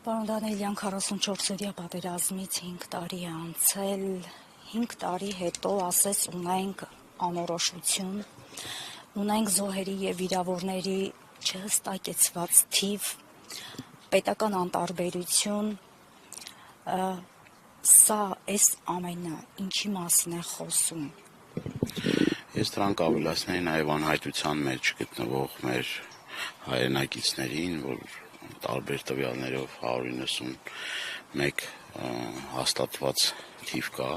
Պարոն Դանիելյան, 44-օրյա պատերազմից 5 տարի է անցել, 5 տարի հետո ասես ունենք անորոշություն, ունենք զոհերի և վիրավորների չհստակեցված թիվ, պետական անտարբերություն, սա այս ամենը ինչի մասին է խոսում։ Ես դրանք ավելացնեի նաև անհայտության մեջ գտնվող մեր հայրենակիցներին, որ տարբեր տվյալներով 191 հաստատված թիվ կա,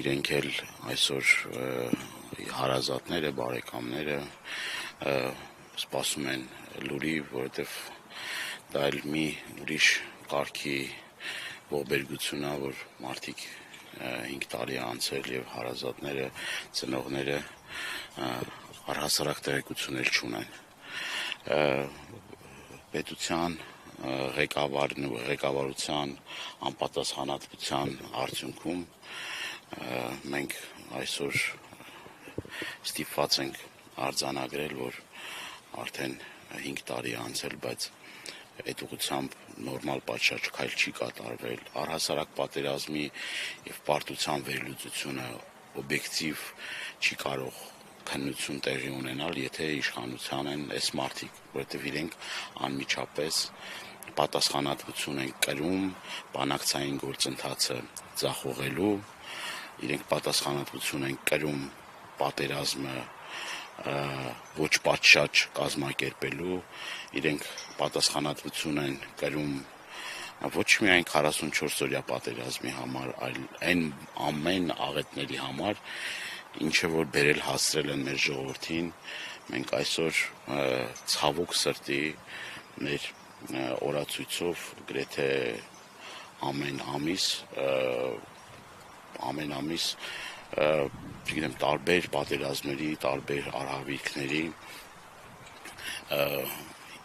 իրենք էլ այսօր հարազատները, բարեկամները սպասում են լուրի, որովհետև դա էլ մի ուրիշ կարգի ողբերգություն է, որ մարդիկ 5 տարի է անցել և հարազատները, ծնողները առհասարակ տեղեկություններ չունեն։ Պետության ղեկավարության անպատասխանատվության արդյունքում մենք այսօր ստիպված ենք արձանագրել, որ արդեն 5 տարի է անցել, բայց այդ ուղղությամբ նորմալ պատշաճ քայլ չի կատարվել։ Առհասարակ պատերազմի և պարտության վերլուծությունը օբյեկտիվ չի կարող քննություն տեղի ունենալ, եթե իշխանության են այս մարդիկ, որովհետև իրենք անմիջապես պատասխանատվություն են կրում բանակցային գործընթացը ձախողելու, իրենք պատասխանատվություն են կրում պատերազմը ոչ պատշաճ կազմակերպելու, իրենք պատասխանատվություն են կրում ոչ միայն 44-օրյա պատերազմի համար, այլ այն ամեն աղետների համար, ինչը որ բերել հասցրել են մեր ժողովրդին, մենք այսօր ցավոք սրտի մեր օրացույցով գրեթե ամեն ամիս տարբեր պատերազմների, տարբեր արհավիրքների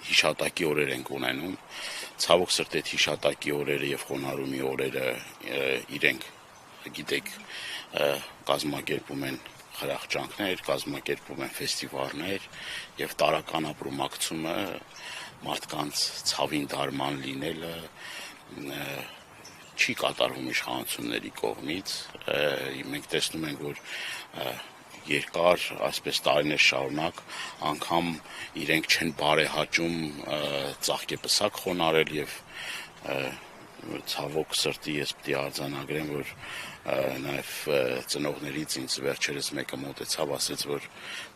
հիշատակի օրեր ենք ունենում, ցավոք սրտի այդ հիշատակի օրերը և խոնարհումի օրերը իրենք գիտեք կազմակերպում են խրախճանքներ, կազմակերպում են ֆեստիվալներ և տարրական ապրումակցումը մարդկանց ցավին դարման լինելը չի կատարվում իշխանությունների կողմից, մենք տեսնում ենք, որ երկար, այսպես տարիներ շարունակ անգամ իրենք չեն բարեհաճում ծաղկեպսակ խոնարհել և ցավոք սրտի ես պիտի արձանագրեմ, որ նաև ծնողներից ինձ վերջերս մեկը մոտեցավ, ասեց, որ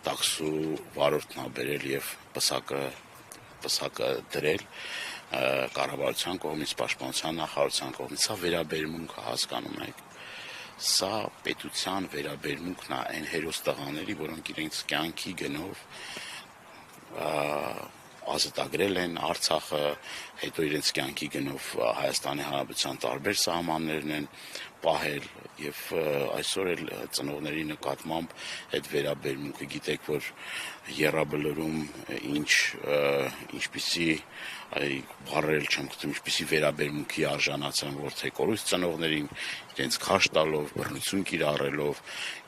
տաքսու վարորդն է բերել և պսակը դրել կառավարության կողմից, պաշտպանության նախարարության կողմից, սա վերաբերմունքը հասկանում եք, սա պետության վերաբերմունքն է այն հերոս տղաների, որոնք իրենց կյանքի գնով ազատագրել են Արցախը, հետո իրենց կյանքի գնով Հայաստանի Հանրապետության տարբեր սահմաններն են պահել և այսօր էլ ծնողների նկատմամբ այդ վերաբերմունքը, գիտեք, որ Եռաբլուրում ինչպիսի բառեր չեմ գտնում, ինչպիսի վերաբերմունքի արժանացան որդեկորույս ծնողներին, իրենց քաշ տալով, բռնություն կիրառելով,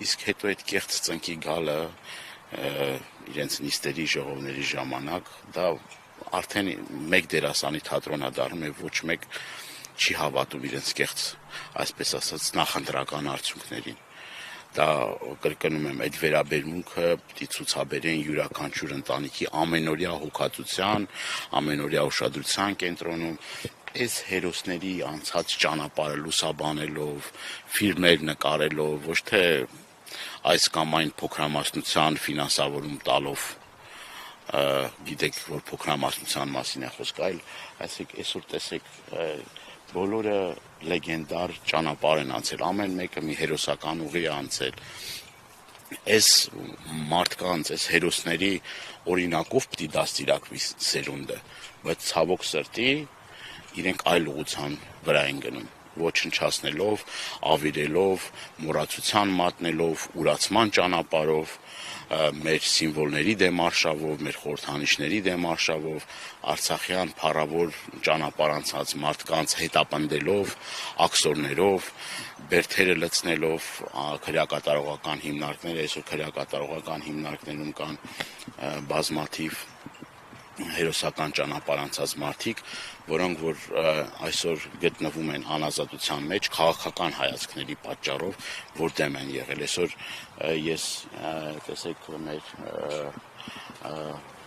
իսկ հետո այդ կեղծ ծնկի գալը իրենց նիստերի ժողովների ժամանակ, դա արդեն մեկ դերասանի թատրոն է դառնում և ոչ մեկ չի հավատում իրենց կեղծ, այսպես ասած, նախընտրական արդյունքներին։ Դա կրկնում եմ, այդ վերաբերմունքը պիտի ցուցաբերեն յուրաքանչյուր ընտանիքի ամենօրյա հոգածության, ամենօրյա ուշադրության կենտրոնում, այս հերոսների անցած ճանապարհը լուսաբանելով, ֆիլմեր նկարելով, ոչ թե այս կամ այն փոքրամասնության ֆինանսավորում տալով, գիտեք, որ փոքրամասնության մասին է խոսքը, այլ այսօր տեսեք, բոլորը լեգենդար ճանապարհ են անցել, ամեն մեկը մի հերոսական ուղի է անցել, այս մարդկանց, այս հերոսների օրինակով պիտի դաստիարակվի սերունդը, բայց ցավոք սրտի իրենք այլ ուղղության վրա են գնում, ոչնչացնելով, ավիրելով, մոռացության մատնելով, ուրացման ճանապարհով, մեր սիմվոլների դեմ արշավով, մեր խորհրդանիշների դեմ արշավով, արցախյան փառավոր ճանապարհ անցած մարդկանց հետապնդելով, աքսորներով, բերդերը լցնելով, քրեակատարողական հիմնարկներ, այսօր քրեակատարողական հիմնարկներում կան բազմաթիվ հերոսական ճանապարհ անցած մարդիկ, որոնք որ այսօր գտնվում են անազատության մեջ քաղաքական հայացքների պատճառով, որ դեմ են եղել։ Այսօր ես տեսեք մեր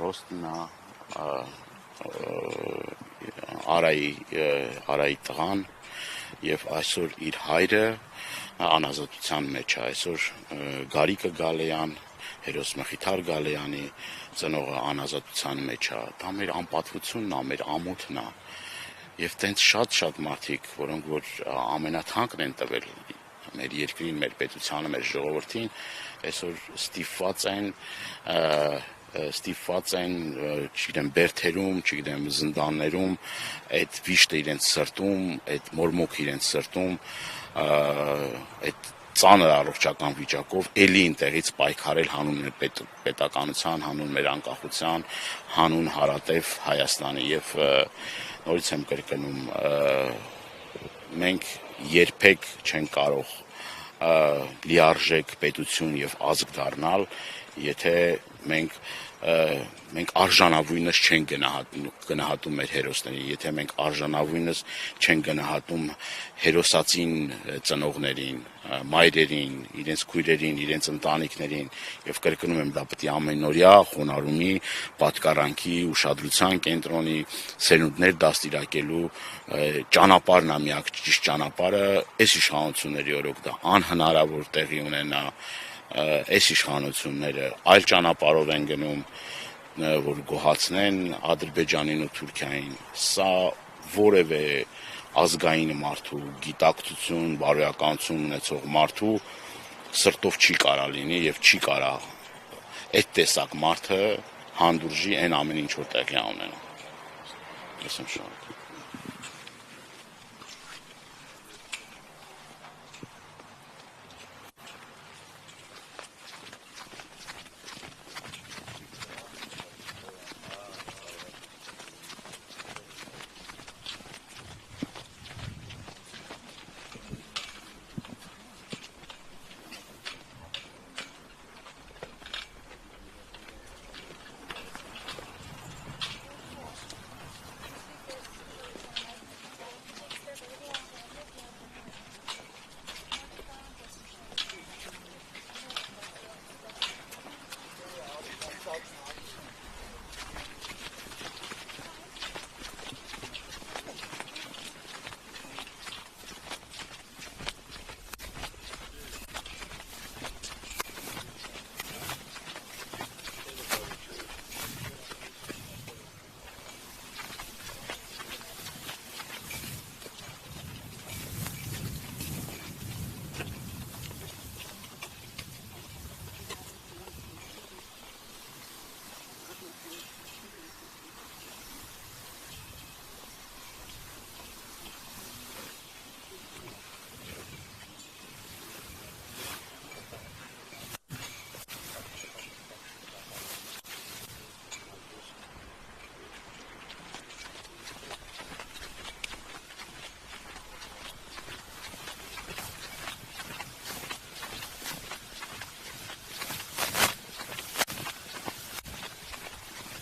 Ռոստինա Արայի տղան եւ այսօր իր հայրը անազատության մեջ է, այսօր Գարիկը Գալեյան, հերոս Մխիթար Գալեյանի ծնողը անազատության մեջ է, դա մեր անպատվությունն է, մեր ամոթն է, եւ տենց շատ մարդիկ, որոնք որ ամենաթանկն են տվել մեր երկրին, մեր պետությանը, մեր ժողովրդին, այսօր ստիպված են, չգիտեմ, բերդերում, չգիտեմ, զնդաններում, այդ վիշտը իրենց սրտում, այդ մորմոքը իրենց սրտում, այդ ծանր առողջական վիճակով էլի ինտեղից պայքարել հանուն մեր պետականության, հանուն մեր անկախության, հանուն հարատև Հայաստանի եւ նորից եմ կրկնում, մենք երբեք չենք կարող լիարժեք պետություն եւ ազգ դառնալ, եթե մենք արժանավույնս չենք գնահատում մեր հերոսներին, եթե մենք արժանավույնս չենք գնահատում հերոսացին ծնողներին, մայրերին, իրենց քույրերին, իրենց ընտանիքներին, եւ կրկնում եմ, դա պետք է ամենօրյա խոնարհումի, պատկառանքի, ուշադրության կենտրոնի, սերունդներ դաստիարակելու ճանապարհն է, միակ ճիշտ ճանապարհը, այս իշխանությունների օրոք դա անհնարավոր տեղի ունենա, այս իշխանությունները այլ ճանապարհով են գնում, որ գոհացնեն Ադրբեջանին ու Թուրքիային, սա որևէ ազգային մարդու, գիտակցություն, բարոյականություն ունեցող մարդու սրտով չի կարա լինի եւ չի կարա այդ տեսակ մարդը հանդուրժի այն ամեն ինչ որ տեղի ունենում։ Ես եմ շնորհակալ։